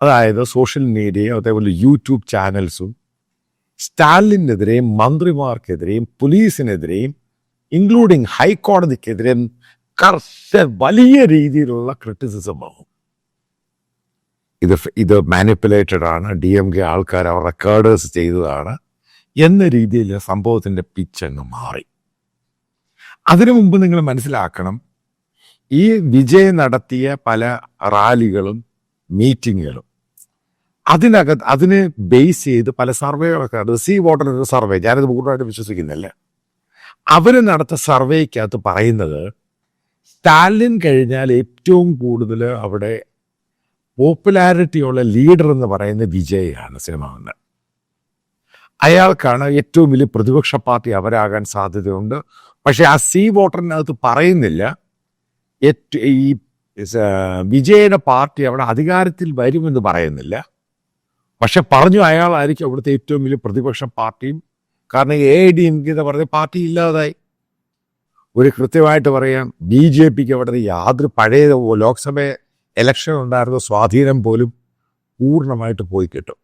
അതായത് സോഷ്യൽ മീഡിയയും അതേപോലെ യൂട്യൂബ് ചാനൽസും സ്റ്റാലിനെതിരെയും മന്ത്രിമാർക്കെതിരെയും പോലീസിനെതിരെയും ഇൻക്ലൂഡിങ് ഹൈക്കോടതിക്കെതിരെയും വലിയ രീതിയിലുള്ള ക്രിറ്റിസിസം ആവും. ഇത് മാനിപ്പുലേറ്റഡ് ആണ്, DMK ആൾക്കാർ അവർ റെക്കോർഡേഴ്സ് ചെയ്തതാണ് എന്ന രീതിയിൽ സംഭവത്തിൻ്റെ പിച്ചങ്ങ് മാറി. അതിനു മുമ്പ് നിങ്ങൾ മനസ്സിലാക്കണം, ഈ വിജയ് നടത്തിയ പല റാലികളും മീറ്റിങ്ങുകളും അതിനെ ബേസ് ചെയ്ത് പല സർവേകളൊക്കെ സീ വാട്ടർ ഒരു സർവേ, ഞാനത് പൂർണ്ണമായിട്ട് വിശ്വസിക്കുന്നില്ല. അവർ നടത്തിയ സർവേക്കകത്ത് പറയുന്നത് സ്റ്റാലിൻ കഴിഞ്ഞാൽ ഏറ്റവും കൂടുതൽ അവിടെ പോപ്പുലാരിറ്റിയുള്ള ലീഡർ എന്ന് പറയുന്ന വിജയാണ് സിനിമ. അയാൾക്കാണ് ഏറ്റവും വലിയ പ്രതിപക്ഷ പാർട്ടി അവരാകാൻ സാധ്യതയുണ്ട്. പക്ഷെ ആ സീ വാട്ടറിനകത്ത് പറയുന്നില്ല ഈ വിജയുടെ പാർട്ടി അവിടെ അധികാരത്തിൽ വരുമെന്ന് പറയുന്നില്ല. പക്ഷെ പറഞ്ഞു അയാളായിരിക്കും അവിടുത്തെ ഏറ്റവും വലിയ പ്രതിപക്ഷ പാർട്ടിയും. കാരണം AIDMK എന്ന് പറഞ്ഞ പാർട്ടി ഇല്ലാതായി. ഒരു കൃത്യമായിട്ട് പറയാം, BJPക്ക് അവിടെ യാതൊരു പഴയ ലോക്സഭ ഇലക്ഷൻ ഉണ്ടായിരുന്ന സ്വാധീനം പോലും പൂർണ്ണമായിട്ട് പോയി കിട്ടും.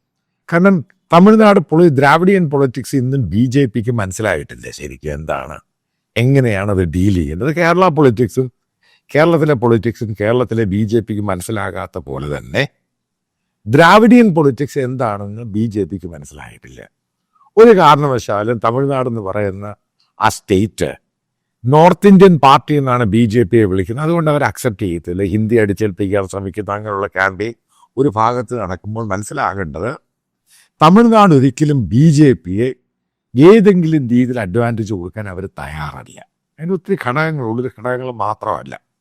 കാരണം തമിഴ്നാട് ദ്രാവിഡിയൻ പൊളിറ്റിക്സ് ഇന്നും BJPക്ക് മനസ്സിലായിട്ടില്ല ശരിക്കും എന്താണ്, എങ്ങനെയാണ് അത് ഡീൽ ചെയ്യുന്നത്. കേരളത്തിലെ പൊളിറ്റിക്സും കേരളത്തിലെ BJPക്ക് മനസ്സിലാകാത്ത പോലെ തന്നെ ദ്രാവിഡിയൻ പൊളിറ്റിക്സ് എന്താണെന്ന് BJPക്ക് മനസ്സിലായിട്ടില്ല. ഒരു കാരണവശാലും തമിഴ്നാടെന്ന് പറയുന്ന ആ സ്റ്റേറ്റ് നോർത്ത് ഇന്ത്യൻ പാർട്ടി എന്നാണ് BJPയെ വിളിക്കുന്നത്. അതുകൊണ്ട് അവർ അക്സെപ്റ്റ് ചെയ്യത്തില്ല. ഹിന്ദി അടിച്ചേൽപ്പിക്കാൻ ശ്രമിക്കുന്ന അങ്ങനെയുള്ള ക്യാമ്പയിൻ ഒരു ഭാഗത്ത് നടക്കുമ്പോൾ മനസ്സിലാകേണ്ടത്, തമിഴ്നാട് ഒരിക്കലും BJPയെ ഏതെങ്കിലും രീതിയിൽ അഡ്വാൻറ്റേജ് കൊടുക്കാൻ അവർ തയ്യാറല്ല. അതിന് ഒത്തിരി ഘടകങ്ങളുള്ളൊരു ഘടകങ്ങൾ മാത്രമല്ല.